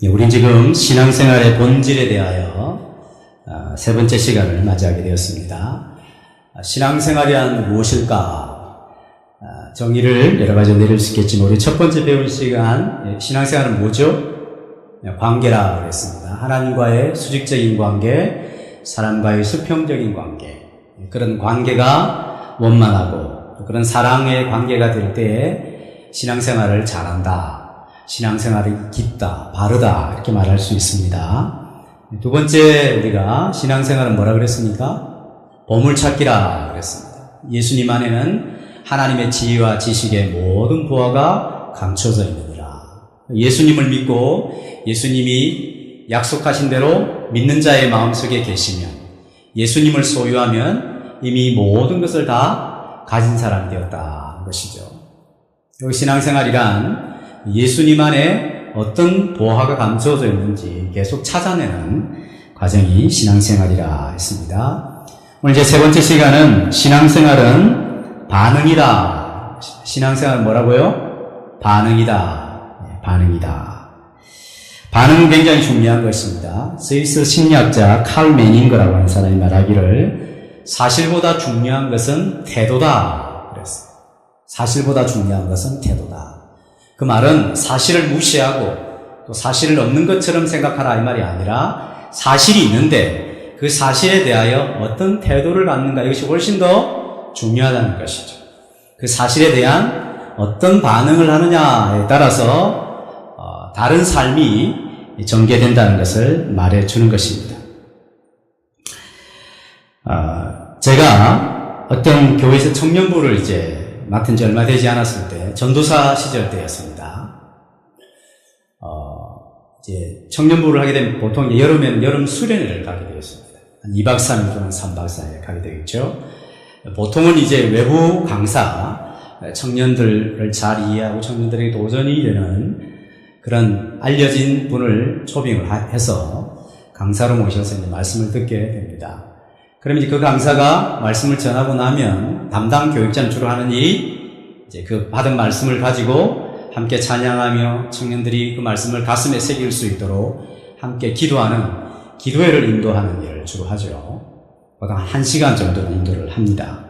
우린 지금 신앙생활의 본질에 대하여 세 번째 시간을 맞이하게 되었습니다. 신앙생활이란 무엇일까? 정의를 여러 가지로 내릴 수 있겠지만 우리 첫 번째 배운 시간 신앙생활은 뭐죠? 관계라 그랬습니다. 하나님과의 수직적인 관계, 사람과의 수평적인 관계, 그런 관계가 원만하고 그런 사랑의 관계가 될 때에 신앙생활을 잘한다. 신앙생활이 깊다, 바르다 이렇게 말할 수 있습니다. 두 번째 우리가 신앙생활은 뭐라 그랬습니까? 보물찾기라 그랬습니다. 예수님 안에는 하나님의 지혜와 지식의 모든 보화가 감춰져 있느니라. 예수님을 믿고 예수님이 약속하신 대로 믿는 자의 마음속에 계시면, 예수님을 소유하면 이미 모든 것을 다 가진 사람이 되었다는 것이죠. 여기 신앙생활이란 예수님 안에 어떤 보화가 감춰져 있는지 계속 찾아내는 과정이 신앙생활이라 했습니다. 오늘 이제 세 번째 시간은 신앙생활은 반응이다. 신앙생활은 뭐라고요? 반응이다. 반응이다. 반응은 굉장히 중요한 것입니다. 스위스 심리학자 칼 메닝거라고 하는 사람이 말하기를 사실보다 중요한 것은 태도다 그랬어요. 사실보다 중요한 것은 태도다. 그 말은 사실을 무시하고 또 사실을 없는 것처럼 생각하라 이 말이 아니라 사실이 있는데 그 사실에 대하여 어떤 태도를 갖는가, 이것이 훨씬 더 중요하다는 것이죠. 그 사실에 대한 어떤 반응을 하느냐에 따라서 다른 삶이 전개된다는 것을 말해주는 것입니다. 제가 어떤 교회에서 청년부를 이제 맡은 지 얼마 되지 않았을 때 전도사 시절 때였습니다. 이제 청년부를 하게 되면 보통 여름에는 여름 수련회를 가게 되었습니다. 한 2박 3일 또는 3박 4일 가게 되겠죠. 보통은 이제 외부 강사, 청년들을 잘 이해하고 청년들에게 도전이 되는 그런 알려진 분을 초빙을 해서 강사로 모셔서 이제 말씀을 듣게 됩니다. 그러면 이제 그 강사가 말씀을 전하고 나면 담당 교육자는 주로 하는 일이 이제 그 받은 말씀을 가지고 함께 찬양하며 청년들이 그 말씀을 가슴에 새길 수 있도록 함께 기도하는 기도회를 인도하는 일을 주로 하죠. 보통 1시간 정도는 인도를 합니다.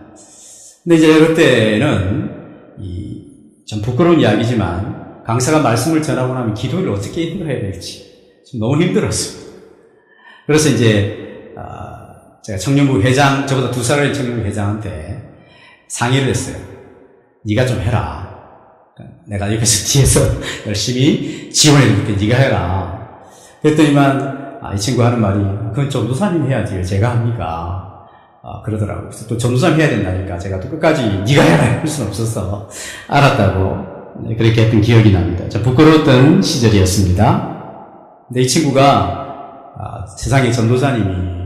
근데 이제 그때는 좀 부끄러운 이야기지만 강사가 말씀을 전하고 나면 기도를 어떻게 인도해야 될지 좀 너무 힘들었습니다. 그래서 이제 제가 청년부 회장, 저보다 2살 어린 청년부 회장한테 상의를 했어요. 네가 좀 해라. 내가 옆에서 뒤에서 열심히 지원해줄게. 네가 해라. 그랬더니만 이 친구 하는 말이 그건 전도사님 해야지 왜 제가 합니까? 그러더라고요. 그래서 또 전도사님 해야 된다니까 제가 또 끝까지 네가 해라 할 수는 없어서 알았다고 그렇게 했던 기억이 납니다. 좀 부끄러웠던 시절이었습니다. 근데 이 친구가 세상에 전도사님이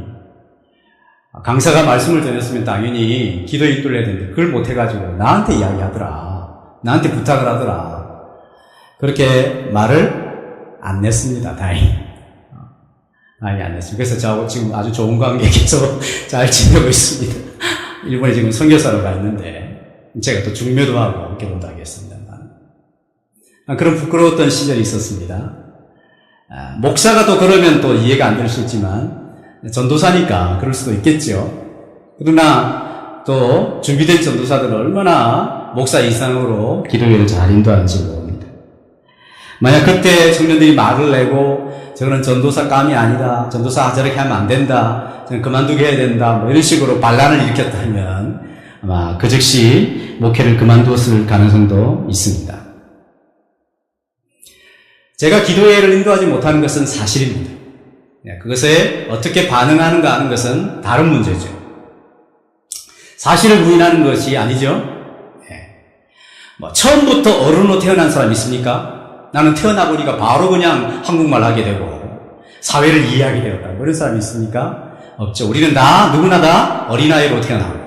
강사가 말씀을 전했으면 당연히 기도 인도를 해야 되는데 그걸 못해가지고 나한테 이야기하더라. 나한테 부탁을 하더라. 그렇게 말을 안 냈습니다. 다행히 안 냈습니다. 그래서 저하고 지금 아주 좋은 관계에서 잘 지내고 있습니다. 일본에 지금 선교사로 가 있는데 제가 또 중매도 하고 결혼도 하겠습니다. 그런 부끄러웠던 시절이 있었습니다. 목사가 또 그러면 또 이해가 안 될 수 있지만 전도사니까 그럴 수도 있겠죠. 그러나 또 준비된 전도사들은 얼마나 목사 이상으로 기도회를 잘 인도하는지 모릅니다. 만약 그때 청년들이 말을 내고 저거는 전도사 감이 아니다, 전도사 저렇게 하면 안 된다, 저는 그만두게 해야 된다, 뭐 이런 식으로 반란을 일으켰다면 아마 그 즉시 목회를 그만두었을 가능성도 있습니다. 제가 기도회를 인도하지 못하는 것은 사실입니다. 그것에 어떻게 반응하는가 하는 것은 다른 문제죠. 사실을 부인하는 것이 아니죠. 처음부터 어른으로 태어난 사람 있습니까? 나는 태어나 보니까 바로 그냥 한국말 하게 되고 사회를 이해하게 되었다. 그런 사람이 있습니까? 없죠. 우리는 누구나 다 어린아이로 태어나고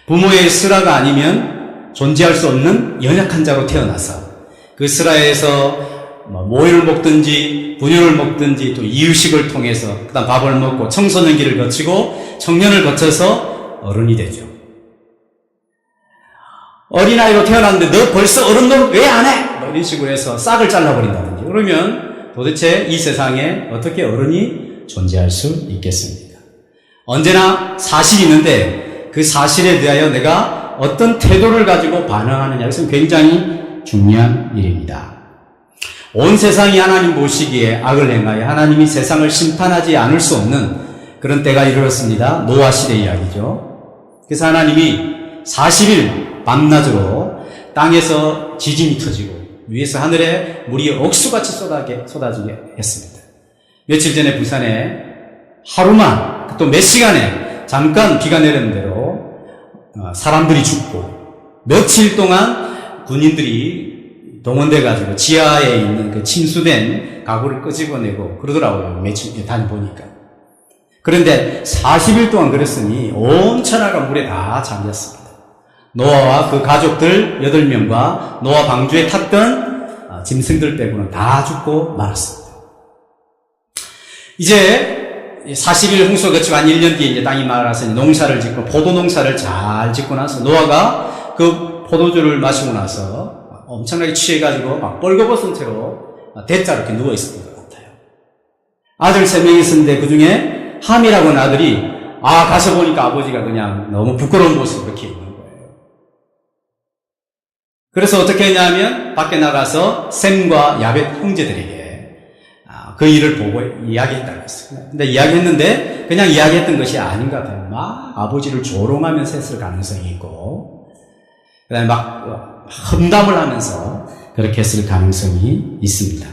부모의 슬하가 아니면 존재할 수 없는 연약한 자로 태어나서 그 슬하에서 모유를 먹든지 분유를 먹든지 또 이유식을 통해서 그다음 밥을 먹고 청소년기를 거치고 청년을 거쳐서 어른이 되죠. 어린아이로 태어났는데 너 벌써 어른 노릇 왜 안 해? 뭐 이런 식으로 해서 싹을 잘라버린다든지 그러면 도대체 이 세상에 어떻게 어른이 존재할 수 있겠습니까? 언제나 사실이 있는데 그 사실에 대하여 내가 어떤 태도를 가지고 반응하느냐, 이것은 굉장히 중요한 일입니다. 온 세상이 하나님 보시기에 악을 행하여 하나님이 세상을 심판하지 않을 수 없는 그런 때가 이르렀습니다. 노아 시대 이야기죠. 그래서 하나님이 40일 밤낮으로 땅에서 지진이 터지고 위에서 하늘에 물이 억수같이 쏟아지게 했습니다. 며칠 전에 부산에 하루만 또 몇 시간에 잠깐 비가 내리는 대로 사람들이 죽고 며칠 동안 군인들이 동원돼가지고 지하에 있는 그 침수된 가구를 끄집어내고 그러더라고요. 며칠 다녀보니까. 그런데 40일 동안 그랬으니 온 천하가 물에 다 잠겼습니다. 노아와 그 가족들 8명과 노아 방주에 탔던 짐승들 빼고는 다 죽고 말았습니다. 이제 40일 홍수가 거치고 한 1년 뒤에 이제 땅이 말아서 농사를 짓고 포도 농사를 잘 짓고 나서 노아가 그 포도주를 마시고 나서 엄청나게 취해가지고 막 뻘거벗은 채로 대자로 이렇게 누워있었던 것 같아요. 아들 3명이 있었는데 그 중에 함이라고 하는 아들이 가서 보니까 아버지가 그냥 너무 부끄러운 모습으로 이렇게 있는 거예요. 그래서 어떻게 했냐면 밖에 나가서 셈과 야벳 형제들에게 그 일을 보고 이야기했다고 했어요. 근데 이야기했는데 그냥 이야기했던 것이 아닌 것 같아요. 막 아버지를 조롱하면서 했을 가능성이 있고 그 다음에 막 험담을 하면서 그렇게 했을 가능성이 있습니다.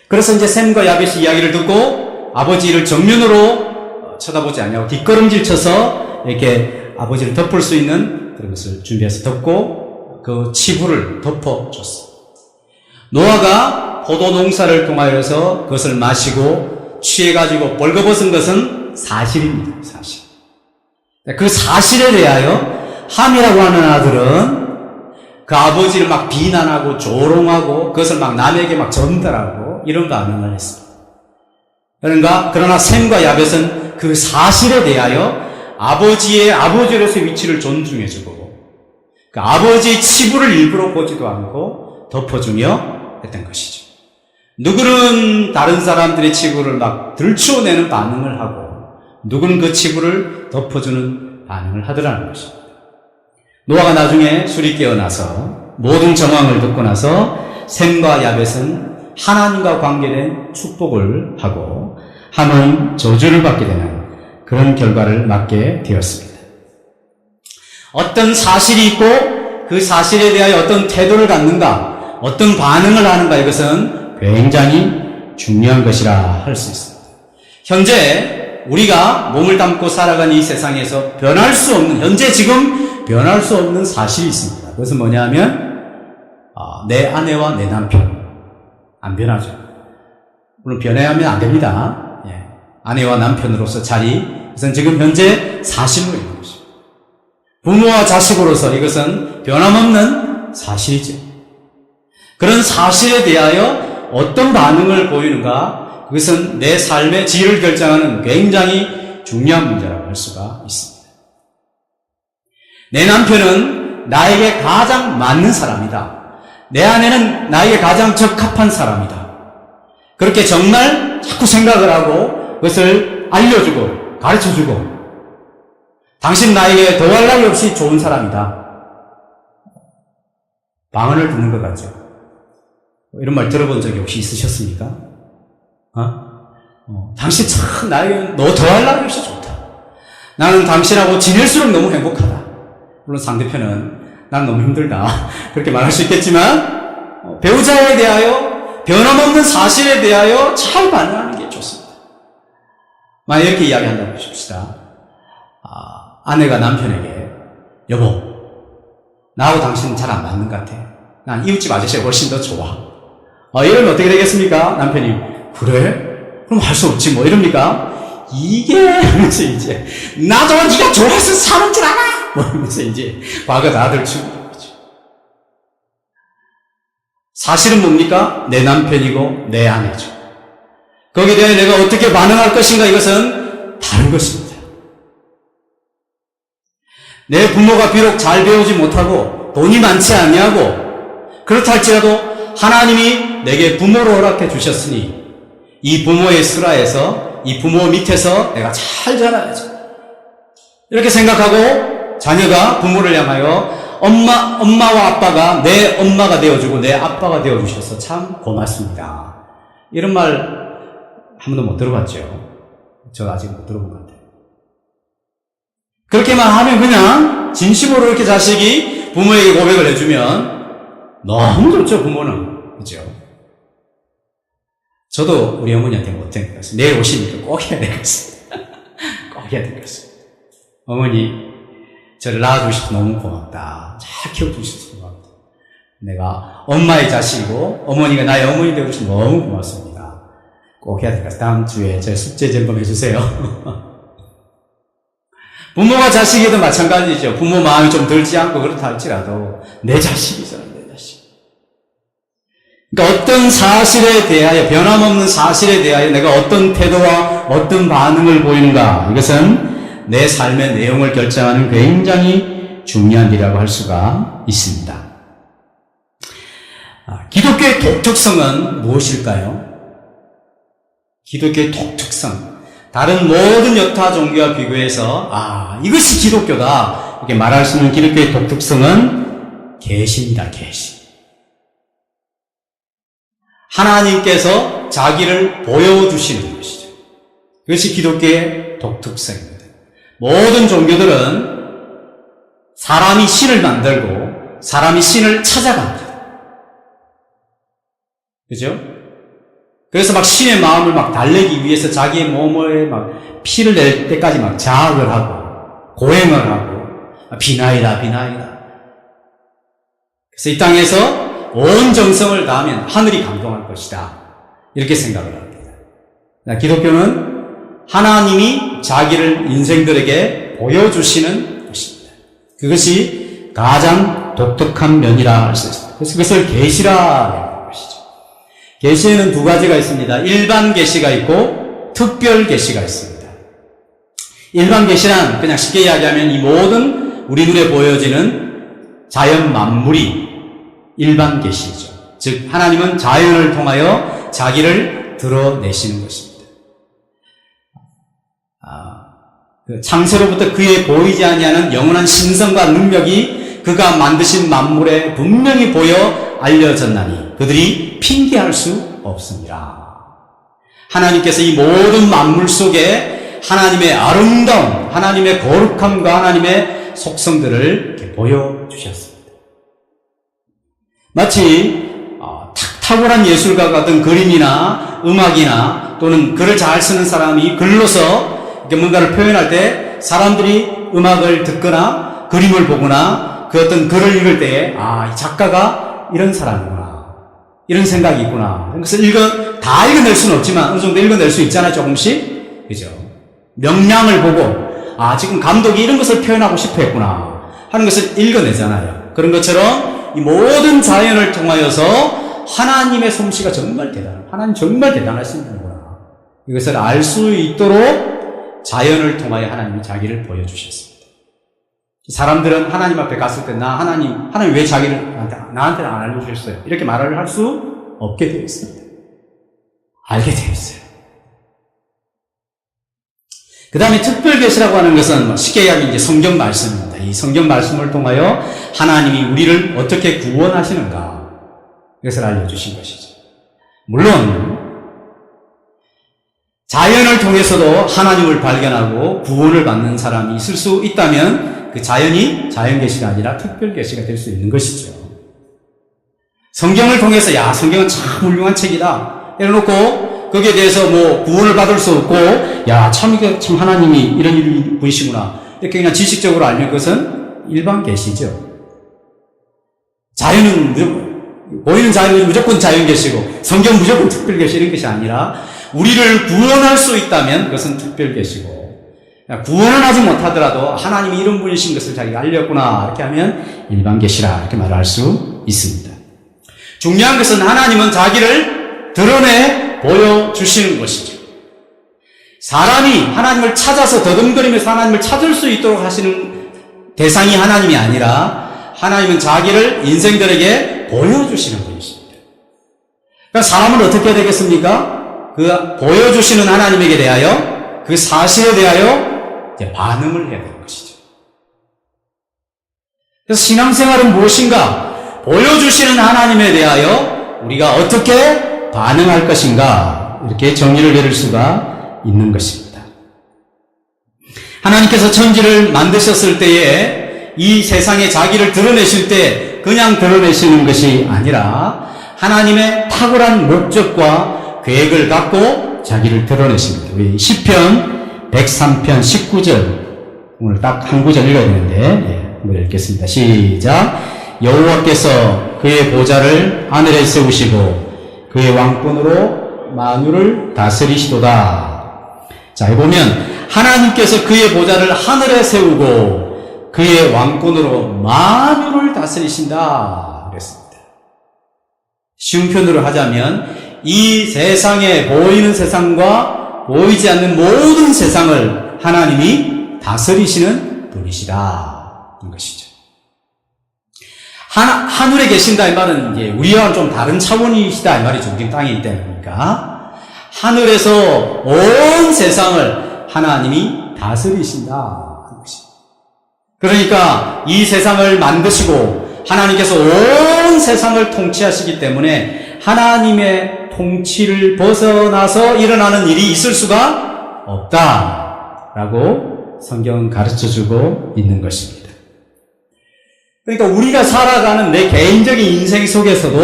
그래서 이제 셈과 야벳이 이야기를 듣고 아버지를 정면으로 쳐다보지 않냐고 뒷걸음질 쳐서 이렇게 아버지를 덮을 수 있는 그런 것을 준비해서 덮고 그 치부를 덮어줬어요. 노아가 포도 농사를 통하여서 그것을 마시고 취해가지고 벌거벗은 것은 사실입니다. 사실. 그 사실에 대하여 함이라고 하는 아들은 그 아버지를 막 비난하고 조롱하고 그것을 막 남에게 막 전달하고 이런 반응을 했습니다. 그러나 셈과 야벳은 그 사실에 대하여 아버지의 아버지로서 위치를 존중해주고 그 아버지의 치부를 일부러 보지도 않고 덮어주며 했던 것이죠. 누구는 다른 사람들의 치부를 막 들추어내는 반응을 하고 누구는 그 치부를 덮어주는 반응을 하더라는 것입니다. 노아가 나중에 술이 깨어나서 모든 정황을 듣고 나서 셈과 야벳은 하나님과 관계된 축복을 하고 함은 저주를 받게 되는 그런 결과를 맞게 되었습니다. 어떤 사실이 있고 그 사실에 대하여 어떤 태도를 갖는가, 어떤 반응을 하는가, 이것은 굉장히 중요한 것이라 할 수 있습니다. 현재 우리가 몸을 담고 살아가는 이 세상에서 변할 수 없는, 현재 지금 변할 수 없는 사실이 있습니다. 그것은 뭐냐면 내 아내와 내 남편 안 변하죠. 물론 변해야면 안 됩니다. 아내와 남편으로서 자리, 그것은 지금 현재 사실로 있는 것입니다. 부모와 자식으로서 이것은 변함없는 사실이죠. 그런 사실에 대하여 어떤 반응을 보이는가, 그것은 내 삶의 질을 결정하는 굉장히 중요한 문제라고 할 수가 있습니다. 내 남편은 나에게 가장 맞는 사람이다. 내 아내는 나에게 가장 적합한 사람이다. 그렇게 정말 자꾸 생각을 하고 그것을 알려주고 가르쳐주고, 당신 나에게 더할 나위 없이 좋은 사람이다. 방언을 듣는 것 같죠. 이런 말 들어본 적이 혹시 있으셨습니까? 당신 참 나에게 너 더할 나위 없이 좋다. 나는 당신하고 지낼수록 너무 행복하다. 물론 상대편은 난 너무 힘들다. 그렇게 말할 수 있겠지만 배우자에 대하여 변함없는 사실에 대하여 잘 반응하는 게 좋습니다. 만약 이렇게 이야기한다고 하십시다. 아내가 남편에게 여보, 나하고 당신은 잘 안 맞는 것 같아. 난 이웃집 아저씨가 훨씬 더 좋아. 이러면 어떻게 되겠습니까? 남편이 그래? 그럼 할 수 없지 뭐 이럽니까? 이게 하면서 이제 나도 네가 좋아서 사는 줄 알아! 뭐 이러면서 이제 과거 다 들추고 그러죠. 사실은 뭡니까? 내 남편이고 내 아내죠. 거기에 대해 내가 어떻게 반응할 것인가, 이것은 다른 것입니다. 내 부모가 비록 잘 배우지 못하고 돈이 많지 아니하고 그렇다 할지라도 하나님이 내게 부모를 허락해 주셨으니 이 부모의 슬하에서 이 부모 밑에서 내가 잘 자라야지. 이렇게 생각하고 자녀가 부모를 향하여 엄마와 아빠가 내 엄마가 되어주고 내 아빠가 되어주셔서 참 고맙습니다. 이런 말 한 번도 못 들어봤죠. 저 아직 못 들어본 것 같아요. 그렇게만 하면 그냥 진심으로 이렇게 자식이 부모에게 고백을 해주면 너무 좋죠, 부모는. 그죠? 저도 우리 어머니한테 못한 것 같습니다. 내일 오시니까 꼭 해야 될 것 같습니다. 꼭 해야 될 것 같습니다. 어머니, 저를 낳아주셔서 너무 고맙다. 잘 키워주셔서 고맙다. 내가 엄마의 자식이고 어머니가 나의 어머니 되어주셔서 너무 고맙습니다. 꼭 해야 될 것 같습니다. 다음 주에 제 숙제 점검해 주세요. 부모가 자식에도 마찬가지죠. 부모 마음이 좀 들지 않고 그렇다 할지라도 내 자식이잖아요, 내 자식. 그러니까 어떤 사실에 대하여, 변함없는 사실에 대하여 내가 어떤 태도와 어떤 반응을 보이는가, 이것은 내 삶의 내용을 결정하는 굉장히 중요한 일이라고 할 수가 있습니다. 기독교의 독특성은 무엇일까요? 기독교의 독특성. 다른 모든 여타 종교와 비교해서 이것이 기독교다 이렇게 말할 수 있는 기독교의 독특성은 계시입니다. 계시. 하나님께서 자기를 보여주시는 것이죠. 그것이 기독교의 독특성입니다. 모든 종교들은 사람이 신을 만들고 사람이 신을 찾아갑니다. 그죠? 그래서 막 신의 마음을 막 달래기 위해서 자기의 몸에 막 피를 낼 때까지 막 자학을 하고 고행을 하고 비나이다. 그래서 이 땅에서 온 정성을 다하면 하늘이 감동할 것이다. 이렇게 생각을 합니다. 기독교는 하나님이 자기를 인생들에게 보여주시는 것입니다. 그것이 가장 독특한 면이라 할 수 있습니다. 그래서 그것을 계시라 하는 것이죠. 계시에는 두 가지가 있습니다. 일반 계시가 있고 특별 계시가 있습니다. 일반 계시란 그냥 쉽게 이야기하면 이 모든 우리 눈에 보여지는 자연 만물이 일반 계시죠. 즉 하나님은 자연을 통하여 자기를 드러내시는 것입니다. 창세로부터 그의 보이지 아니하는 영원한 신성과 능력이 그가 만드신 만물에 분명히 보여 알려졌나니 그들이 핑계할 수 없습니다. 하나님께서 이 모든 만물 속에 하나님의 아름다움, 하나님의 거룩함과 하나님의 속성들을 이렇게 보여주셨습니다. 마치 탁월한 예술가 같은 그림이나 음악이나 또는 글을 잘 쓰는 사람이 글로서 이렇게 뭔가를 표현할 때 사람들이 음악을 듣거나 그림을 보거나 그 어떤 글을 읽을 때에 이 작가가 이런 사람이구나, 이런 생각이 있구나. 그래서 다 읽어낼 수는 없지만 어느 정도 읽어낼 수 있잖아요, 조금씩. 그죠? 명량을 보고 지금 감독이 이런 것을 표현하고 싶어 했구나 하는 것을 읽어내잖아요. 그런 것처럼 이 모든 자연을 통하여서 하나님의 솜씨가 정말 하나님 정말 대단하신 분이구나. 이것을 알 수 있도록 자연을 통하여 하나님이 자기를 보여주셨습니다. 사람들은 하나님 앞에 갔을 때 하나님 왜 자기를 나한테는 안 알려주셨어요? 이렇게 말을 할 수 없게 되어 있습니다. 알게 되어 있어요. 그 다음에 특별계시라고 하는 것은 쉽게 이야기하면 이제 성경 말씀입니다. 이 성경 말씀을 통하여 하나님이 우리를 어떻게 구원하시는가, 이것을 알려주신 것이죠. 물론 자연을 통해서도 하나님을 발견하고 구원을 받는 사람이 있을 수 있다면 그 자연이 자연계시가 아니라 특별계시가 될 수 있는 것이죠. 성경을 통해서 성경은 참 훌륭한 책이다 이래놓고 거기에 대해서 구원을 받을 수 없고 이게 참 하나님이 이런 분이시구나 이렇게 그냥 지식적으로 알면 그것은 일반 계시죠. 자연은 보이는 자연은 무조건 자연계시고 성경 무조건 특별계시 이런 것이 아니라 우리를 구원할 수 있다면 그것은 특별계시고 구원은 하지 못하더라도 하나님이 이런 분이신 것을 자기가 알렸구나 이렇게 하면 일반계시라 이렇게 말을 할 수 있습니다. 중요한 것은 하나님은 자기를 드러내 보여주시는 것이죠. 사람이 하나님을 찾아서 더듬거리면서 하나님을 찾을 수 있도록 하시는 대상이 하나님이 아니라 하나님은 자기를 인생들에게 보여주시는 분이십니다. 그러니까 사람은 어떻게 해야 되겠습니까? 그 보여주시는 하나님에게 대하여, 그 사실에 대하여 이제 반응을 해야 되는 것이죠. 그래서 신앙생활은 무엇인가? 보여주시는 하나님에 대하여 우리가 어떻게 반응할 것인가? 이렇게 정리를 내릴 수가 있는 것입니다. 하나님께서 천지를 만드셨을 때에 이 세상에 자기를 드러내실 때 그냥 드러내시는 것이 아니라 하나님의 탁월한 목적과 계획을 갖고 자기를 드러내십니다. 우리 시편 103편 19절, 오늘 딱 한 구절 읽어야 되는데 한번 읽겠습니다. 시작. 여호와께서 그의 보좌를 하늘에 세우시고 그의 왕권으로 만유를 다스리시도다. 자, 여기 보면 하나님께서 그의 보좌를 하늘에 세우고 그의 왕권으로 만유를 다스리신다 그랬습니다. 쉬운 표현으로 하자면 이 세상에 보이는 세상과 보이지 않는 모든 세상을 하나님이 다스리시는 분이시다 이 것이죠. 하늘에 계신다 이 말은 이제 우리와는 좀 다른 차원이시다 이 말이죠. 우리 땅에 있다는 거니까 하늘에서 온 세상을 하나님이 다스리신다 하는 것입니다. 그러니까 이 세상을 만드시고 하나님께서 온 세상을 통치하시기 때문에 하나님의 통치를 벗어나서 일어나는 일이 있을 수가 없다라고 성경은 가르쳐주고 있는 것입니다. 그러니까 우리가 살아가는 내 개인적인 인생 속에서도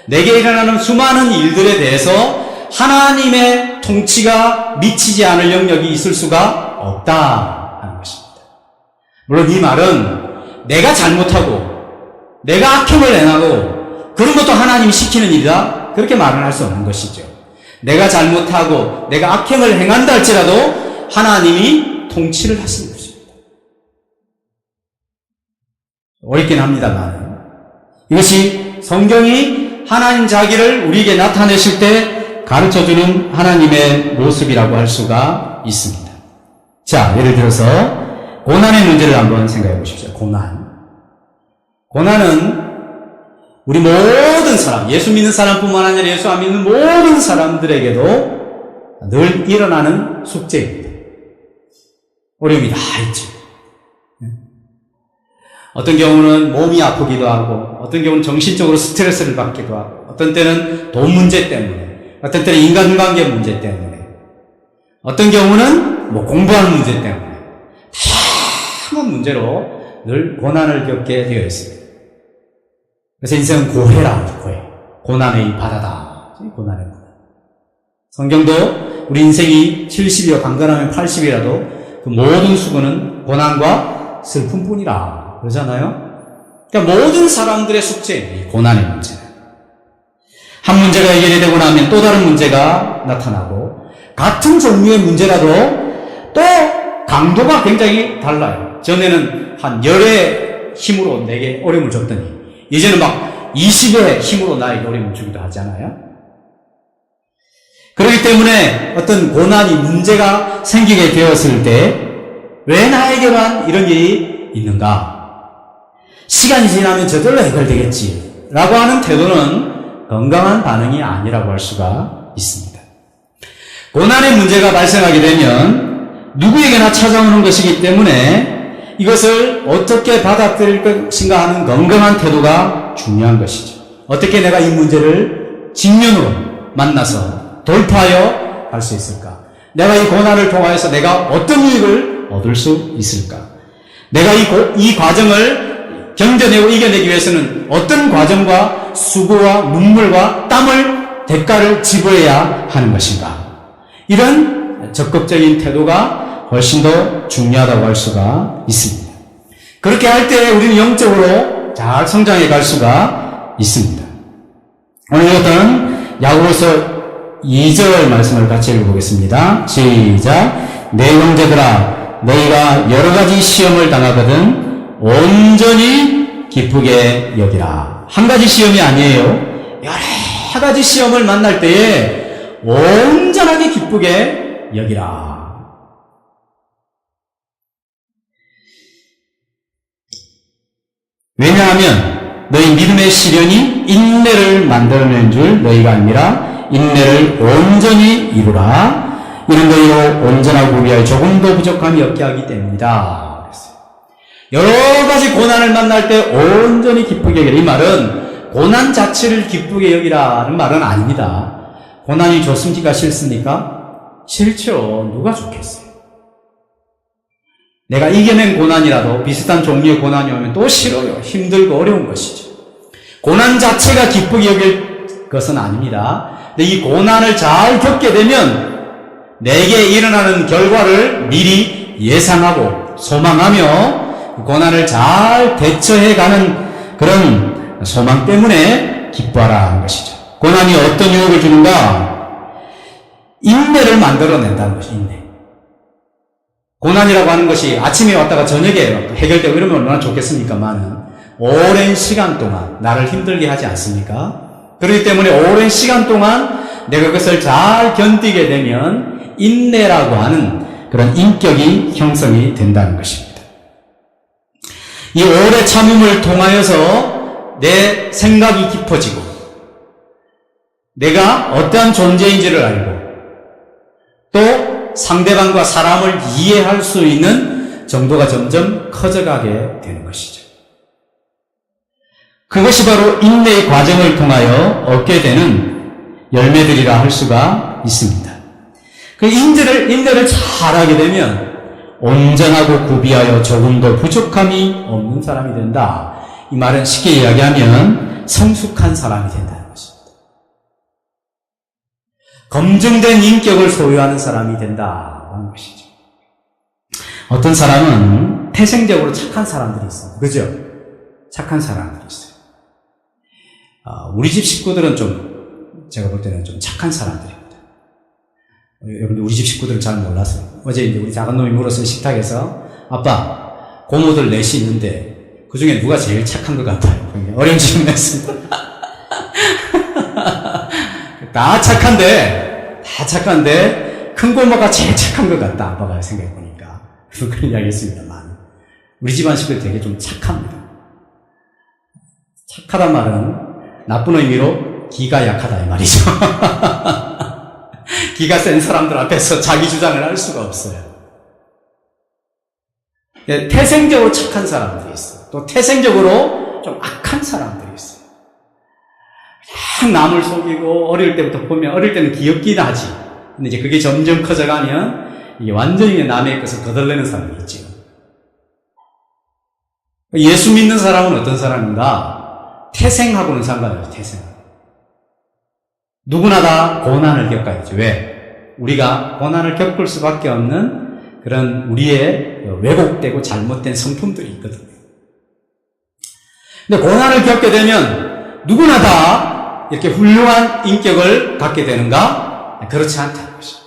내게 일어나는 수많은 일들에 대해서 하나님의 통치가 미치지 않을 영역이 있을 수가 없다 하는 것입니다. 물론 이 말은 내가 잘못하고 내가 악행을 행하고 그런 것도 하나님이 시키는 일이다 그렇게 말은 할 수 없는 것이죠. 내가 잘못하고 내가 악행을 행한다 할지라도 하나님이 통치를 하시는 것입니다. 어렵긴 합니다만 이것이 성경이 하나님 자기를 우리에게 나타내실 때 가르쳐주는 하나님의 모습이라고 할 수가 있습니다. 자, 예를 들어서 고난의 문제를 한번 생각해 보십시오. 고난은 우리 모든 사람, 예수 믿는 사람뿐만 아니라 예수 안 믿는 모든 사람들에게도 늘 일어나는 숙제입니다. 어려움이 다 있죠. 어떤 경우는 몸이 아프기도 하고, 어떤 경우는 정신적으로 스트레스를 받기도 하고, 어떤 때는 돈 문제 때문에, 어떤 때는 인간관계 문제 때문에, 어떤 경우는 공부하는 문제 때문에, 다양한 문제로 늘 고난을 겪게 되어 있습니다. 그래서 인생은 고해라, 고해. 고난의 바다다. 고난의 바다. 성경도 우리 인생이 70이요, 강건하면 80이라도 그 모든 수고는 고난과 슬픔뿐이라. 그러잖아요? 그러니까 모든 사람들의 숙제예요. 고난의 문제는. 한 문제가 해결이 되고 나면 또 다른 문제가 나타나고 같은 종류의 문제라도 또 강도가 굉장히 달라요. 전에는 한 10의 힘으로 내게 어려움을 줬더니 이제는 막 20의 힘으로 나에게 어려움을 주기도 하잖아요. 그렇기 때문에 어떤 고난이 문제가 생기게 되었을 때 왜 나에게만 이런 일이 있는가? 시간이 지나면 저절로 해결되겠지 라고 하는 태도는 건강한 반응이 아니라고 할 수가 있습니다. 고난의 문제가 발생하게 되면 누구에게나 찾아오는 것이기 때문에 이것을 어떻게 받아들일 것인가 하는 건강한 태도가 중요한 것이죠. 어떻게 내가 이 문제를 직면으로 만나서 돌파하여 갈 수 있을까? 내가 이 고난을 통하여서 내가 어떤 유익을 얻을 수 있을까? 내가 이 과정을 견뎌내고 이겨내기 위해서는 어떤 과정과 수고와 눈물과 땀을 대가를 지불해야 하는 것인가? 이런 적극적인 태도가 훨씬 더 중요하다고 할 수가 있습니다. 그렇게 할 때 우리는 영적으로 잘 성장해 갈 수가 있습니다. 오늘 이것은 야고보서 2절 말씀을 같이 읽어보겠습니다. 시작. 내 형제들아 너희가 여러 가지 시험을 당하거든 온전히 기쁘게 여기라. 한 가지 시험이 아니에요. 여러 가지 시험을 만날 때에 온전하게 기쁘게 여기라. 왜냐하면 너희 믿음의 시련이 인내를 만들어낸 줄 너희가 아니라 인내를 온전히 이루라. 이는 너희로 온전하고 구비하여 조금도 부족함이 없게 하기 때문이다. 그랬어요. 여러 가지 고난을 만날 때 온전히 기쁘게 여기라. 이 말은 고난 자체를 기쁘게 여기라는 말은 아닙니다. 고난이 좋습니까? 싫습니까? 싫죠. 누가 좋겠어요? 내가 이겨낸 고난이라도 비슷한 종류의 고난이 오면 또 싫어요. 힘들고 어려운 것이죠. 고난 자체가 기쁘게 여길 것은 아닙니다. 근데 이 고난을 잘 겪게 되면 내게 일어나는 결과를 미리 예상하고 소망하며 고난을 잘 대처해가는 그런 소망 때문에 기뻐하라 하는 것이죠. 고난이 어떤 유혹을 주는가? 인내를 만들어낸다는 것이 인내. 고난이라고 하는 것이 아침에 왔다가 저녁에 해결되고 이러면 얼마나 좋겠습니까만은 오랜 시간 동안 나를 힘들게 하지 않습니까? 그렇기 때문에 오랜 시간 동안 내가 그것을 잘 견디게 되면 인내라고 하는 그런 인격이 형성이 된다는 것입니다. 이 오래 참음을 통하여서 내 생각이 깊어지고 내가 어떠한 존재인지를 알고 또 상대방과 사람을 이해할 수 있는 정도가 점점 커져가게 되는 것이죠. 그것이 바로 인내의 과정을 통하여 얻게 되는 열매들이라 할 수가 있습니다. 그 인내를 잘하게 되면 온전하고 구비하여 조금도 부족함이 없는 사람이 된다. 이 말은 쉽게 이야기하면 성숙한 사람이 된다는 것입니다. 검증된 인격을 소유하는 사람이 된다 하는 것이죠. 어떤 사람은 태생적으로 착한 사람들이 있어요. 그죠? 착한 사람들이 있어요. 우리 집 식구들은 제가 볼 때는 좀 착한 사람들입니다. 여러분들 우리 집 식구들은 잘 몰라서 어제 이제 우리 작은 놈이 물었어요. 식탁에서 아빠 고모들 넷이 있는데 그 중에 누가 제일 착한 것 같아요? 어려운 질문 했습니다. 다 착한데 큰 고모가 제일 착한 것 같다. 아빠가 생각해보니까 그런 이야기 했습니다만 우리 집안 식구들 되게 좀 착합니다. 착하단 말은 나쁜 의미로 기가 약하다 이 말이죠. 기가 센 사람들 앞에서 자기 주장을 할 수가 없어요. 태생적으로 착한 사람들이 있어요. 또 태생적으로 좀 악한 사람들이 있어요. 그냥 남을 속이고 어릴 때부터 보면 어릴 때는 귀엽긴 하지. 근데 이제 그게 점점 커져가면 이게 완전히 남의 것을 거덜내는 사람이 있죠. 예수 믿는 사람은 어떤 사람인가? 태생하고는 상관없어요. 태생. 누구나 다 고난을 겪어야죠. 왜? 우리가 고난을 겪을 수밖에 없는 그런 우리의 왜곡되고 잘못된 성품들이 있거든요. 근데 고난을 겪게 되면 누구나 다 이렇게 훌륭한 인격을 갖게 되는가? 그렇지 않다는 것입니다.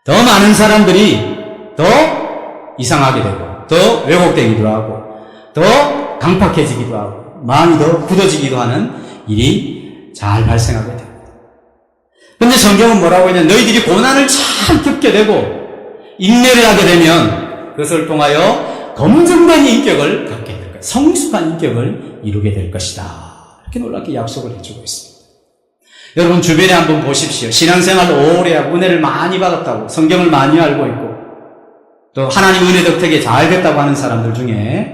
더 많은 사람들이 더 이상하게 되고 더 왜곡되기도 하고 더 강팍해지기도 하고 마음이 더 굳어지기도 하는 일이 잘 발생하게 됩니다. 근데 성경은 뭐라고 했냐면 너희들이 고난을 잘 겪게 되고 인내를 하게 되면 그것을 통하여 검증된 인격을 갖게 될 것이다. 성숙한 인격을 이루게 될 것이다. 이렇게 놀랍게 약속을 해주고 있습니다. 여러분 주변에 한번 보십시오. 신앙생활 오래 하고 은혜를 많이 받았다고 성경을 많이 알고 있고 또 하나님 은혜 덕택에 잘 됐다고 하는 사람들 중에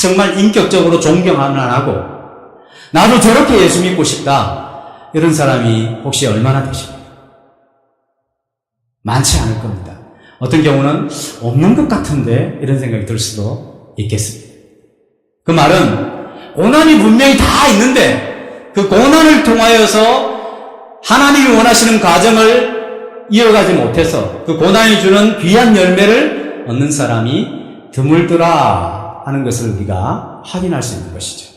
정말 인격적으로 존경하고 나도 저렇게 예수 믿고 싶다. 이런 사람이 혹시 얼마나 되십니까? 많지 않을 겁니다. 어떤 경우는 없는 것 같은데 이런 생각이 들 수도 있겠습니다. 그 말은 고난이 분명히 다 있는데 그 고난을 통하여서 하나님이 원하시는 과정을 이어가지 못해서 그 고난이 주는 귀한 열매를 얻는 사람이 드물더라 하는 것을 우리가 확인할 수 있는 것이죠.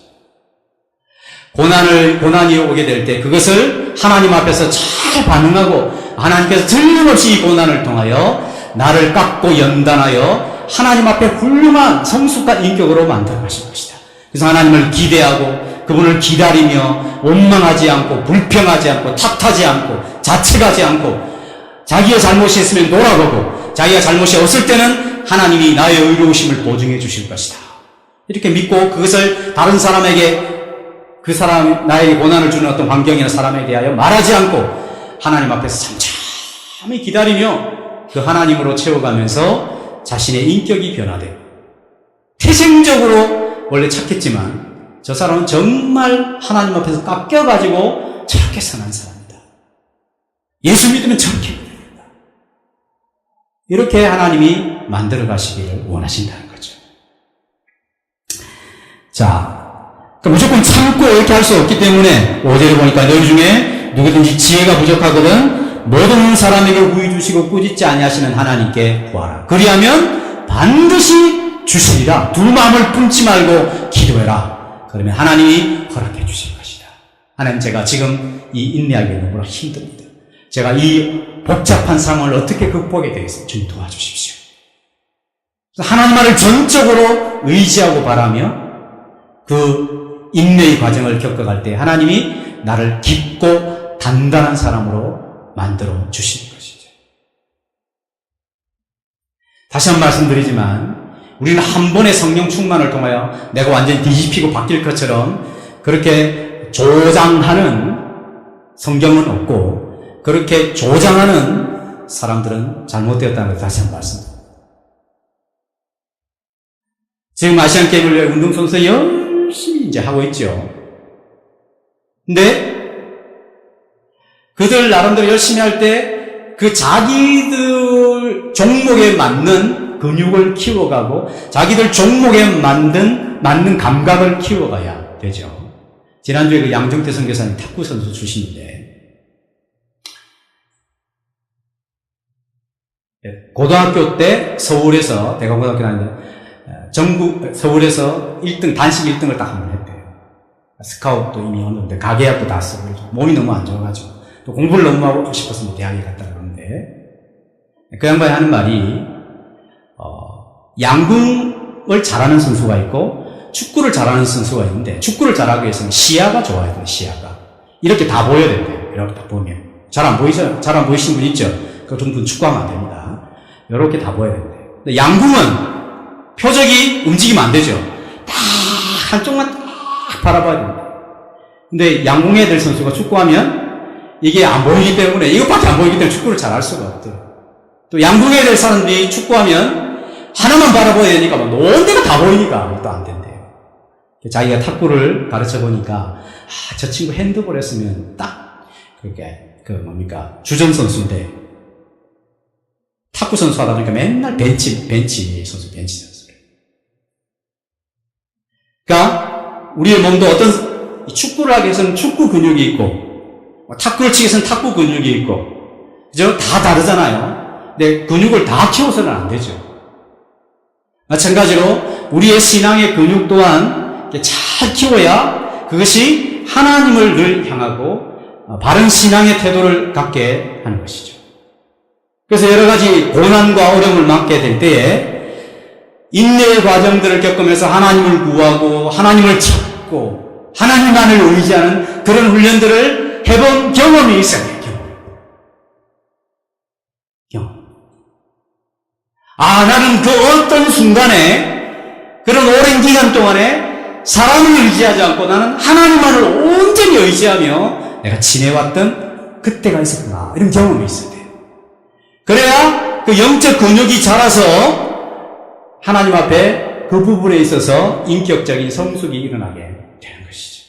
고난이 오게 될 때 그것을 하나님 앞에서 잘 반응하고 하나님께서 틀림없이 이 고난을 통하여 나를 깎고 연단하여 하나님 앞에 훌륭한 성숙한 인격으로 만들어 가실 것이다. 그래서 하나님을 기대하고 그분을 기다리며 원망하지 않고 불평하지 않고 탓하지 않고 자책하지 않고 자기의 잘못이 있으면 돌아보고 자기가 잘못이 없을 때는 하나님이 나의 의로우심을 보증해 주실 것이다. 이렇게 믿고 그것을 다른 사람에게 그 사람, 나에게 고난을 주는 어떤 환경이나 사람에 대하여 말하지 않고 하나님 앞에서 잠잠히 기다리며 그 하나님으로 채워가면서 자신의 인격이 변화되고 태생적으로 원래 착했지만 저 사람은 정말 하나님 앞에서 깎여가지고 저렇게 선한 사람이다. 예수 믿으면 저렇게 됩니다. 이렇게 하나님이 만들어 가시기를 원하신다는 거죠. 자, 무조건 참고 이렇게 할 수 없기 때문에 5절에 보니까 너희 중에 누구든지 지혜가 부족하거든 모든 사람에게 후히 주시고 꾸짖지 아니하시는 하나님께 구하라. 그리하면 반드시 주시리라. 두 마음을 품지 말고 기도해라. 그러면 하나님이 허락해 주실 것이다. 하나님, 제가 지금 이 인내하기가 너무나 힘듭니다. 제가 이 복잡한 상황을 어떻게 극복해야 되겠어요? 주님 도와주십시오. 하나님만을 전적으로 의지하고 바라며 그 인내의 과정을 겪어갈 때 하나님이 나를 깊고 단단한 사람으로 만들어 주시는 것이죠. 다시 한번 말씀드리지만 우리는 한 번의 성령 충만을 통하여 내가 완전히 뒤집히고 바뀔 것처럼 그렇게 조장하는 성경은 없고 그렇게 조장하는 사람들은 잘못되었다는 걸 다시 한번 말씀드립니다. 지금 아시안게임을 위해 운동선수 열심히 이제 하고 있죠. 근데 그들 나름대로 열심히 할 때 그 자기들 종목에 맞는 근육을 키워가고 자기들 종목에 맞는 감각을 키워가야 되죠. 지난주에 그 양정태 선교사님 탁구 선수 출신인데 고등학교 때 서울에서 대강고등학교 다니는데 전국 서울에서 1등 단식 1등을 딱 한 번 했대요. 스카웃도 이미 어느 정도 가계약도 다 쓰고 몸이 너무 안 좋아가지고 또 공부를 너무 하고 싶어서 뭐 대학에 갔다 그러는데 그 양반이 하는 말이 양궁을 잘하는 선수가 있고 축구를 잘하는 선수가 있는데 축구를 잘하기 위해서는 시야가 좋아야 돼요. 시야가 이렇게 다 보여야 된대요. 이렇게 다 보면 잘 안 보이죠? 잘 안 보이시는 분 있죠? 그런 분 축구하면 안 됩니다. 이렇게 다 보여야 된대요. 근데 양궁은 표적이 움직이면 안 되죠. 딱 한쪽만 딱 바라봐야 됩니다. 근데 양궁 애들 선수가 축구하면 이게 안 보이기 때문에 이것밖에 안 보이기 때문에 축구를 잘 할 수가 없대요. 또 양궁 애들 사람들이 축구하면 하나만 바라봐야 되니까 온 데가 다 보이니까 또 안 된대요. 자기가 탁구를 가르쳐 보니까 저 친구 핸드볼 했으면 딱 그게 주전 선수인데 탁구 선수 하다 보니까 맨날 벤치 선수. 그러니까 우리의 몸도 어떤 축구를 하기 위해서는 축구 근육이 있고 탁구를 치기 위해서는 탁구 근육이 있고 그죠? 다 다르잖아요. 근데 근육을 다 키워서는 안 되죠. 마찬가지로 우리의 신앙의 근육 또한 잘 키워야 그것이 하나님을 늘 향하고 바른 신앙의 태도를 갖게 하는 것이죠. 그래서 여러 가지 고난과 어려움을 맞게 될 때에 인내의 과정들을 겪으면서 하나님을 구하고 하나님을 찾고 하나님만을 의지하는 그런 훈련들을 해본 경험이 있어야 돼요. 경험. 나는 그 어떤 순간에 그런 오랜 기간 동안에 사람을 의지하지 않고 나는 하나님만을 온전히 의지하며 내가 지내왔던 그때가 있었구나. 이런 경험이 있어야 돼요. 그래야 그 영적 근육이 자라서 하나님 앞에 그 부분에 있어서 인격적인 성숙이 일어나게 되는 것이죠.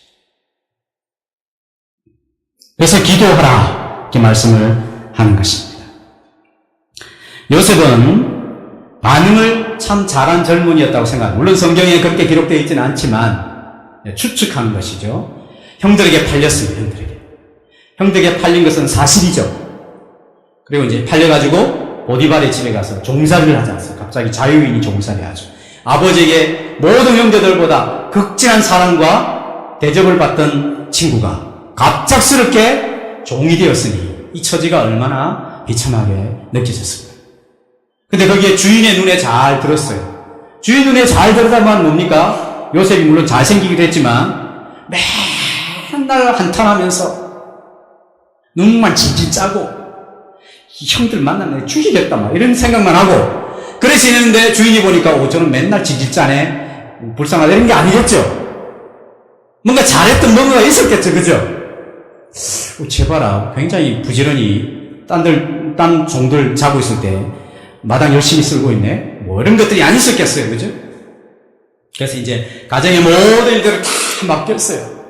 그래서 기도하라 이렇게 말씀을 하는 것입니다. 요셉은 반응을 참 잘한 젊은이였다고 생각합니다. 물론 성경에 그렇게 기록되어 있지는 않지만 추측하는 것이죠. 형들에게 팔렸습니다. 형들에게 팔린 것은 사실이죠. 그리고 이제 팔려가지고 보디발의 집에 가서 종살이를 하지 않습니까? 갑자기 자유인이 종살이 하죠. 아버지에게 모든 형제들보다 극진한 사랑과 대접을 받던 친구가 갑작스럽게 종이 되었으니 이 처지가 얼마나 비참하게 느껴졌습니다. 근데 거기에 주인의 눈에 잘 들었어요. 주인 눈에 잘 들었다면 뭡니까? 요셉이 물론 잘생기기도 했지만 맨날 한탄하면서 눈만 질질 짜고 형들 만나면 죽이겠다 막 이런 생각만 하고 그래 지내는데 주인이 보니까 저는 맨날 질질 짜네. 불쌍하다 이런 게 아니겠죠. 뭔가 잘했던 뭔가가 있었겠죠. 그죠? 제발아, 굉장히 부지런히 딴 종들 자고 있을 때 마당 열심히 쓸고 있네. 뭐 이런 것들이 안 있었겠어요. 그죠? 그래서 이제 가정의 모든 일들을 다 맡겼어요.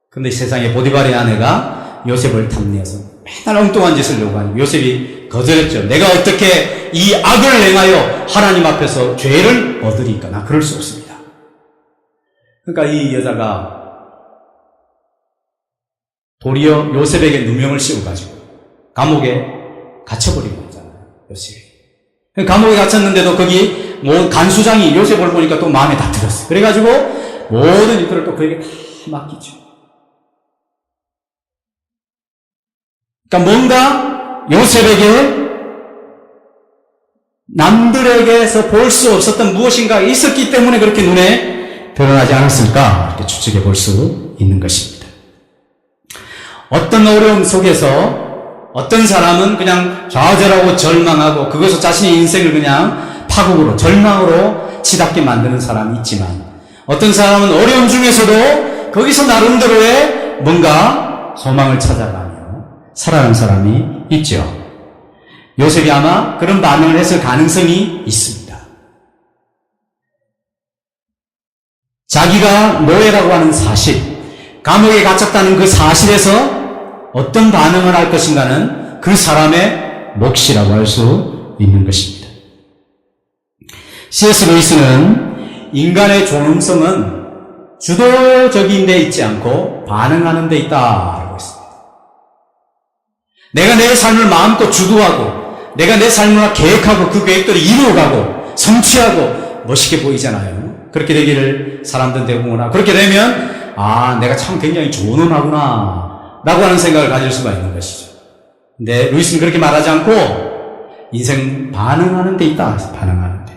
근데 세상에 보디발의 아내가 요셉을 탐내어서 맨날 엉뚱한 짓을 요구하니 요셉이 거절했죠. 내가 어떻게 이 악을 행하여 하나님 앞에서 죄를 얻으리까? 나 그럴 수 없습니다. 그러니까 이 여자가 도리어 요셉에게 누명을 씌워가지고 감옥에 갇혀버린 거잖아요. 요셉이. 감옥에 갇혔는데도 거기 간수장이 요셉을 보니까 또 마음에 다 들었어요. 그래가지고 모든 일들을 또 그에게 다 맡기죠. 그러니까 뭔가 요셉에게 남들에게서 볼 수 없었던 무엇인가 있었기 때문에 그렇게 눈에 드러나지 않았을까 이렇게 추측해 볼 수 있는 것입니다. 어떤 어려움 속에서 어떤 사람은 그냥 좌절하고 절망하고 그것을 자신의 인생을 그냥 파국으로 절망으로 치닫게 만드는 사람이 있지만 어떤 사람은 어려움 중에서도 거기서 나름대로의 뭔가 소망을 찾아가며 살아가는 사람이 있죠. 요셉이 아마 그런 반응을 했을 가능성이 있습니다. 자기가 노예라고 하는 사실, 감옥에 갇혔다는 그 사실에서 어떤 반응을 할 것인가는 그 사람의 몫이라고 할 수 있는 것입니다. C.S. 루이스는 인간의 존엄성은 주도적인 데 있지 않고 반응하는 데 있다라고 했습니다. 내가 내 삶을 마음껏 주도하고 내가 내 삶을 계획하고 그 계획대로 이루어가고 성취하고 멋있게 보이잖아요. 그렇게 되기를 사람들은 대부분 하고 그렇게 되면 내가 참 굉장히 존엄하구나 라고 하는 생각을 가질 수가 있는 것이죠. 근데 루이스는 그렇게 말하지 않고 인생 반응하는 데 있다. 반응하는 데.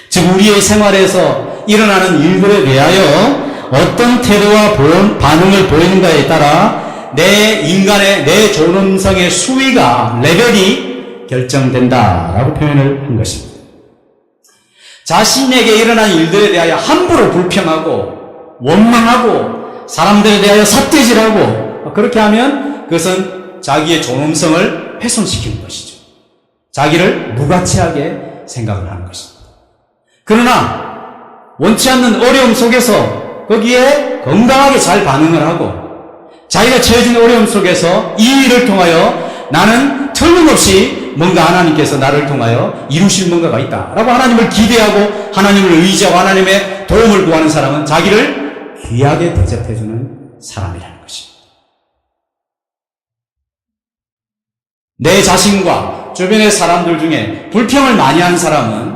즉 우리의 생활에서 일어나는 일들에 대하여 어떤 태도와 반응을 보이는가에 따라 내 존엄성의 수위가, 레벨이 결정된다라고 표현을 한 것입니다. 자신에게 일어난 일들에 대하여 함부로 불평하고, 원망하고, 사람들에 대하여 삿대질하고, 그렇게 하면 그것은 자기의 존엄성을 훼손시키는 것이죠. 자기를 무가치하게 생각을 하는 것입니다. 그러나, 원치 않는 어려움 속에서 거기에 건강하게 잘 반응을 하고, 자기가 처해진 어려움 속에서 이 일을 통하여 나는 틀림없이 뭔가 하나님께서 나를 통하여 이루실 뭔가가 있다라고 하나님을 기대하고 하나님을 의지하고 하나님의 도움을 구하는 사람은 자기를 귀하게 대접해주는 사람이라는 것입니다. 내 자신과 주변의 사람들 중에 불평을 많이 하는 사람은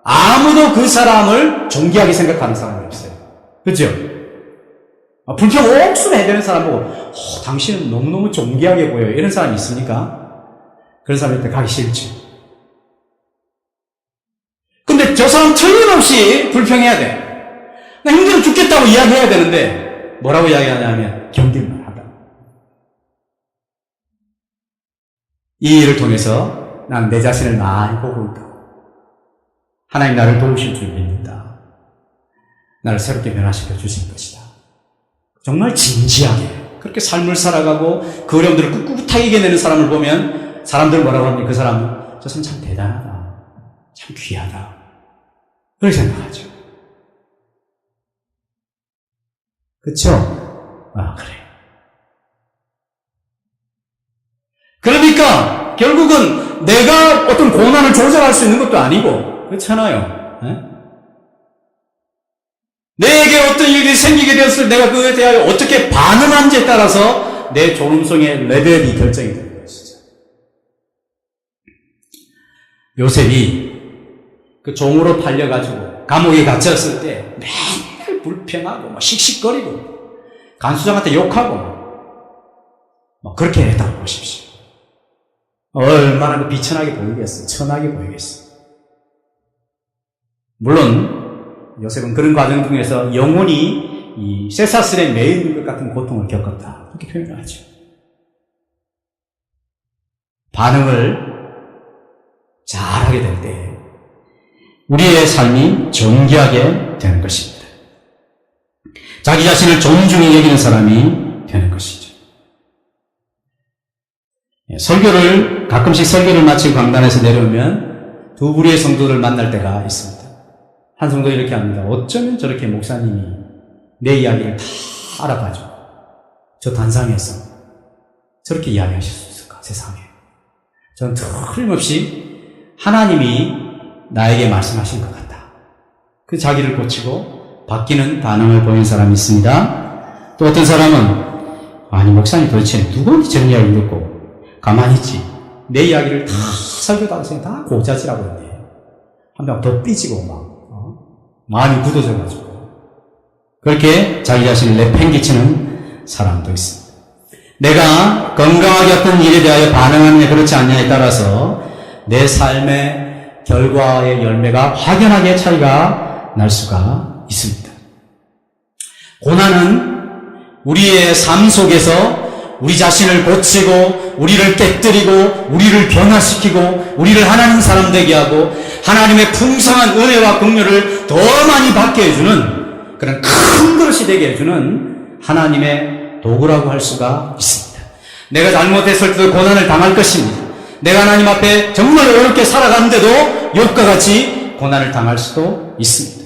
아무도 그 사람을 존귀하게 생각하는 사람이 없어요. 그렇죠? 불평 옥수로 해대는 사람 보고 당신은 너무너무 존귀하게 보여요. 이런 사람이 있습니까? 그런 사람한테 가기 싫죠. 근데 저 사람 틀림없이 불평해야 돼. 나 힘들어 죽겠다고 이야기해야 되는데 뭐라고 이야기하냐면 견딜만 하다. 이 일을 통해서 난 내 자신을 많이 보고 있다. 하나님 나를 도우실 줄 믿는다. 나를 새롭게 변화시켜 주실 것이다. 정말 진지하게 그렇게 삶을 살아가고 그 어려움들을 꿋꿋하게 이겨내는 사람을 보면 사람들 뭐라고 합니까? 그 사람은 저 사람 참 대단하다. 참 귀하다. 그렇게 생각하죠. 그렇죠? 그래. 그러니까 결국은 내가 어떤 고난을 조절할 수 있는 것도 아니고 그렇잖아요. 네? 내게 어떤 일이 생기게 되었을 때 내가 그에 대하여 어떻게 반응한지에 따라서 내 존엄성의 레벨이 결정이 되는 것이죠. 요셉이 그 종으로 팔려가지고 감옥에 갇혔을 때 맨날 불평하고 씩씩거리고 간수장한테 욕하고 그렇게 했다고 보십시오. 얼마나 비천하게 보이겠어요. 천하게 보이겠어요. 물론 요셉은 그런 과정 중에서 영혼이 이 쇠사슬에 매이는 것 같은 고통을 겪었다. 그렇게 표현을 하죠. 반응을 잘하게 될 때 우리의 삶이 존귀하게 되는 것입니다. 자기 자신을 존중히 여기는 사람이 되는 것이죠. 가끔씩 설교를 마치고 강단에서 내려오면 두 부류의 성도를 만날 때가 있습니다. 한 성도 이렇게 합니다. 어쩌면 저렇게 목사님이 내 이야기를 다 알아봐줘. 저 단상에서 저렇게 이야기하실 수 있을까, 세상에. 저는 틀림없이 하나님이 나에게 말씀하신 것 같다. 그 자기를 고치고 바뀌는 반응을 보이는 사람이 있습니다. 또 어떤 사람은 아니 목사님 도대체 누구한테 저런 이야기를 듣고 가만히 있지. 내 이야기를 다 설교도 하면서 다 고자질하고 있네. 한 명 더 삐지고 마음이 굳어져가지고 그렇게 자기 자신을 내팽개치는 사람도 있습니다. 내가 건강하게 어떤 일에 대하여 반응하느냐 그렇지 않느냐에 따라서 내 삶의 결과의 열매가 확연하게 차이가 날 수가 있습니다. 고난은 우리의 삶 속에서 우리 자신을 고치고 우리를 깨뜨리고 우리를 변화시키고 우리를 하나님 사람 되게 하고 하나님의 풍성한 은혜와 긍휼을 더 많이 받게 해주는 그런 큰 그릇이 되게 해주는 하나님의 도구라고 할 수가 있습니다. 내가 잘못했을 때도 고난을 당할 것입니다. 내가 하나님 앞에 정말 어렵게 살아가는데도 욥과 같이 고난을 당할 수도 있습니다.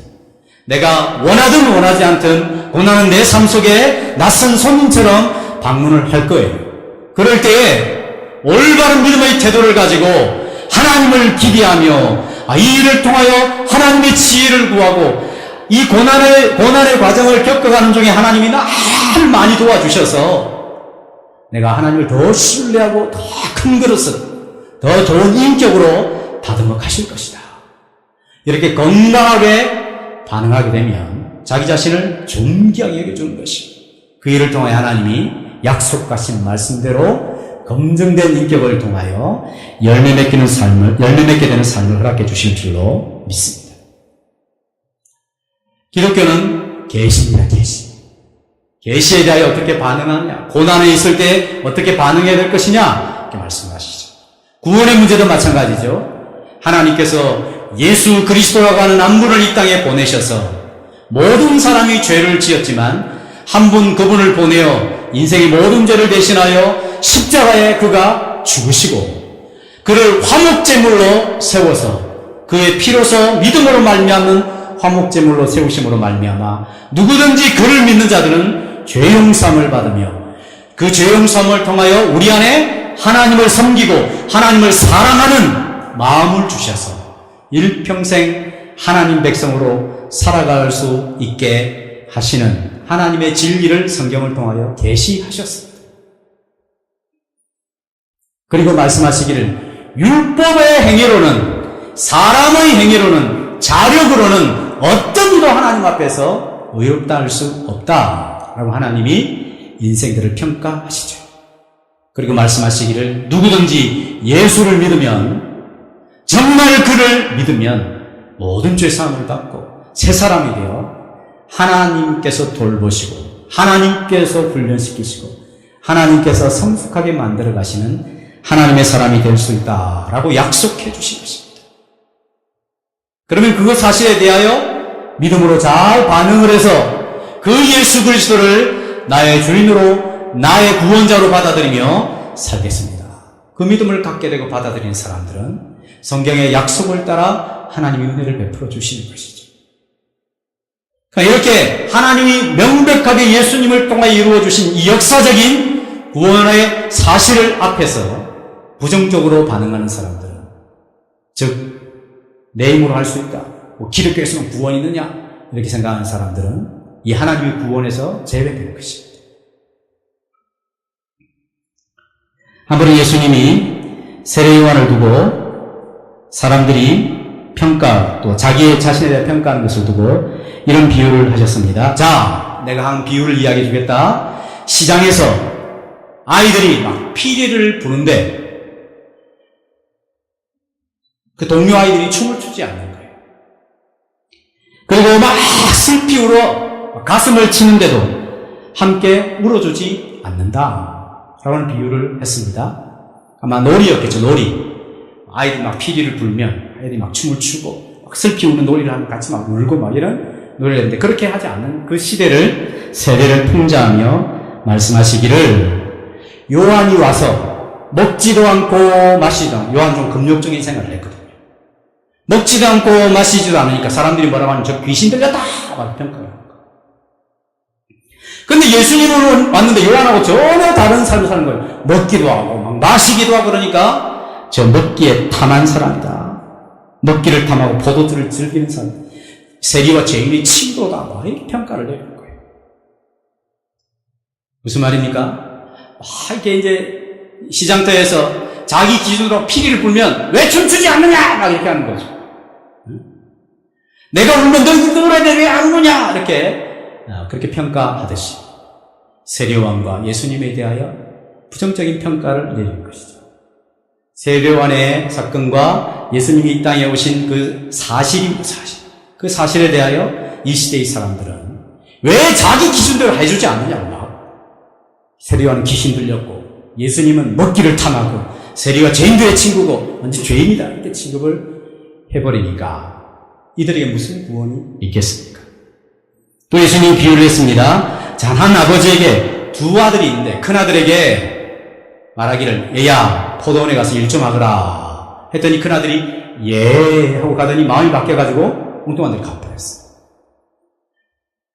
내가 원하든 원하지 않든 고난은 내 삶 속에 낯선 손님처럼 방문을 할 거예요. 그럴 때에 올바른 믿음의 태도를 가지고 하나님을 기대하며 이 일을 통하여 하나님의 지혜를 구하고 이 고난의 과정을 겪어가는 중에 하나님이 나를 많이 도와주셔서 내가 하나님을 더 신뢰하고 더 큰 그릇으로 더 좋은 인격으로 다듬어 가실 것이다. 이렇게 건강하게 반응하게 되면 자기 자신을 존귀하게 여겨주는 것이고 그 일을 통해 하나님이 약속하신 말씀대로 검증된 인격을 통하여 열매 맺게 되는 삶을 허락해 주실 줄로 믿습니다. 기독교는 계시입니다. 계시에 대하여 어떻게 반응하느냐, 고난에 있을 때 어떻게 반응해야 될 것이냐 이렇게 말씀하시죠. 구원의 문제도 마찬가지죠. 하나님께서 예수 그리스도라고 하는 한 분을 이 땅에 보내셔서 모든 사람이 죄를 지었지만 한 분 그분을 보내어 인생의 모든 죄를 대신하여 십자가에 그가 죽으시고 그를 화목제물로 세워서 그의 피로서 믿음으로 말미암는 화목제물로 세우심으로 말미암아 누구든지 그를 믿는 자들은 죄용삼을 받으며 그 죄용삼을 통하여 우리 안에 하나님을 섬기고 하나님을 사랑하는 마음을 주셔서 일평생 하나님 백성으로 살아갈 수 있게 하시는 하나님의 진리를 성경을 통하여 계시하셨습니다. 그리고 말씀하시기를 율법의 행위로는 사람의 행위로는 자력으로는 어떤 이도 하나님 앞에서 의롭다 할 수 없다라고 하나님이 인생들을 평가하시죠. 그리고 말씀하시기를 누구든지 예수를 믿으면 정말 그를 믿으면 모든 죄 사함을 받고 새 사람이 되어 하나님께서 돌보시고 하나님께서 훈련시키시고 하나님께서 성숙하게 만들어 가시는 하나님의 사람이 될 수 있다라고 약속해 주신 것입니다. 그러면 그 사실에 대하여 믿음으로 잘 반응을 해서 그 예수 그리스도를 나의 주인으로 나의 구원자로 받아들이며 살겠습니다. 그 믿음을 갖게 되고 받아들이는 사람들은 성경의 약속을 따라 하나님의 은혜를 베풀어 주시는 것이죠. 이렇게 하나님이 명백하게 예수님을 통해 이루어 주신 이 역사적인 구원의 사실을 앞에서 부정적으로 반응하는 사람들은, 즉 내 힘으로 할 수 있다, 기독교에서는 구원이 있느냐 이렇게 생각하는 사람들은 이 하나님의 구원에서 제외되는 것입니다. 한 번은 예수님이 세례요한을 두고 사람들이 평가, 또 자기의 자신에 대해 평가하는 것을 두고 이런 비유를 하셨습니다. 자, 내가 한 비유를 이야기해 주겠다. 시장에서 아이들이 막 피리를 부는데 그 동료 아이들이 춤을 추지 않는 거예요. 그리고 막 슬피 울어 가슴을 치는데도 함께 울어주지 않는다 라고 하는 비유를 했습니다. 아마 놀이였겠죠. 놀이. 아이들이 막 피리를 불면 아이들이 막 춤을 추고 슬피 우는 놀이를 하면 같이 막 울고 막 이런 놀이를 했는데 그렇게 하지 않는 그 시대를 세대를 통자하며 말씀하시기를 요한이 와서 먹지도 않고 마시지도 않고 요한 좀 금욕적인 생활을 했거든요. 먹지도 않고 마시지도 않으니까 사람들이 뭐라고 하면 저 귀신 들렸다 막 평가를 하는 거예요. 근데 예수님은 왔는데 요한하고 전혀 다른 삶을 사는 거예요. 먹기도 하고 막 마시기도 하고 그러니까 저 먹기에 탐한 사람이다. 먹기를 탐하고 포도주를 즐기는 사람, 세리와 죄인의 친구다 막 이렇게 평가를 내리는 거예요. 무슨 말입니까? 이게 이제 시장터에서 자기 기준으로 피리를 불면 왜 춤추지 않느냐 막 이렇게 하는 거죠. 내가 울면 너희들 울어야 돼 왜 안 우느냐 이렇게 그렇게 평가하듯이 세례요한과 예수님에 대하여 부정적인 평가를 내리는 것이죠. 세례요한의 사건과 예수님이 이 땅에 오신 그 사실입니다. 그 사실에 대하여 이 시대의 사람들은 왜 자기 기준대로 해주지 않느냐고 세례요한은 귀신 들렸고 예수님은 먹기를 탐하고 세리와 죄인들의 친구고 완전 죄인이다 이렇게 취급을 해버리니까 이들에게 무슨 구원이 있겠습니까? 또 예수님이 비유를 했습니다. 자, 한 아버지에게 두 아들이 있는데 큰아들에게 말하기를 얘야 포도원에 가서 일 좀 하거라 했더니 큰아들이 예 하고 가더니 마음이 바뀌어가지고 엉뚱한 데를 가버렸어.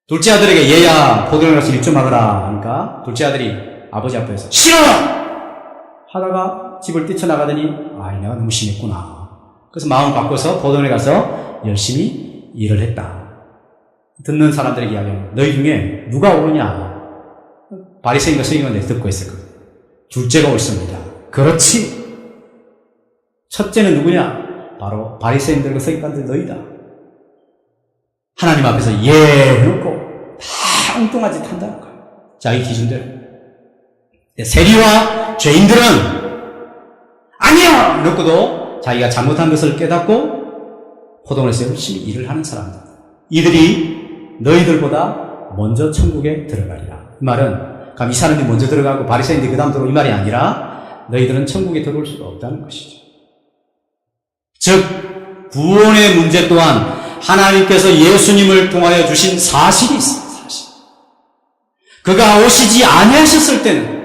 둘째 아들에게 얘야 포도원에 가서 일 좀 하거라 하니까 둘째 아들이 아버지 앞에서 싫어! 하다가 집을 뛰쳐나가더니 내가 너무 심했구나. 그래서 마음을 바꿔서 포도원에 가서 열심히 일을 했다. 듣는 사람들에게 이야기하면 너희 중에 누가 옳으냐? 바리새인과 서기관들이 듣고 있을 거예요. 둘째가 옳습니다. 그렇지. 첫째는 누구냐? 바로 바리새인들과 서기관들 너희다. 하나님 앞에서 예 해놓고 다 엉뚱한 짓 한다는 거예요. 자기 기준대로. 세리와 죄인들은 아니요! 이러고도 자기가 잘못한 것을 깨닫고 포도원에서 열심히 일을 하는 사람들. 이들이 너희들보다 먼저 천국에 들어가리라. 이 말은 그럼 이 사람들이 먼저 들어가고 바리새인들이 그 다음 들어오고 이 말이 아니라 너희들은 천국에 들어올 수가 없다는 것이죠. 즉 구원의 문제 또한 하나님께서 예수님을 통하여 주신 사실이 있습니다. 사실. 그가 오시지 아니하셨을 때는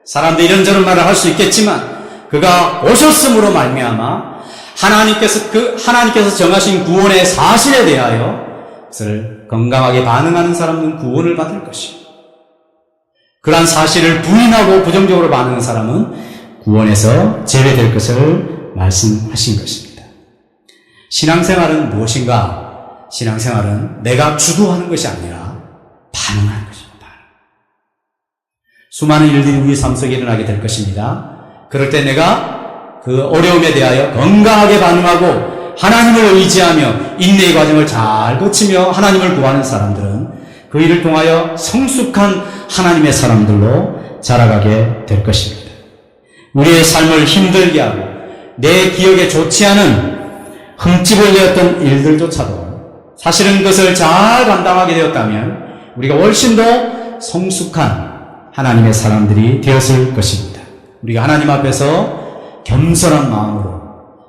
사람들이 이런저런 말을 할 수 있겠지만 그가 오셨음으로 말미암아 하나님께서 정하신 구원의 사실에 대하여 그것을 건강하게 반응하는 사람은 구원을 받을 것이고 그러한 사실을 부인하고 부정적으로 반응하는 사람은 구원에서 제외될 것을 말씀하신 것입니다. 신앙생활은 무엇인가? 신앙생활은 내가 주도하는 것이 아니라 반응하는 것입니다. 수많은 일들이 우리 삶 속에 일어나게 될 것입니다. 그럴 때 내가 그 어려움에 대하여 건강하게 반응하고 하나님을 의지하며 인내의 과정을 잘 거치며 하나님을 구하는 사람들은 그 일을 통하여 성숙한 하나님의 사람들로 자라가게 될 것입니다. 우리의 삶을 힘들게 하고 내 기억에 좋지 않은 흠집을 내었던 일들조차도 사실은 그것을 잘 감당하게 되었다면 우리가 훨씬 더 성숙한 하나님의 사람들이 되었을 것입니다. 우리가 하나님 앞에서 겸손한 마음으로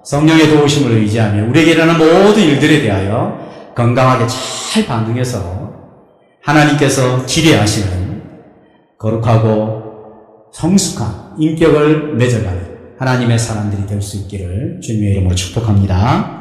성령의 도우심을 의지하며 우리에게 일어나는 모든 일들에 대하여 건강하게 잘 반응해서 하나님께서 기대하시는 거룩하고 성숙한 인격을 맺어가는 하나님의 사람들이 될 수 있기를 주님의 이름으로 축복합니다.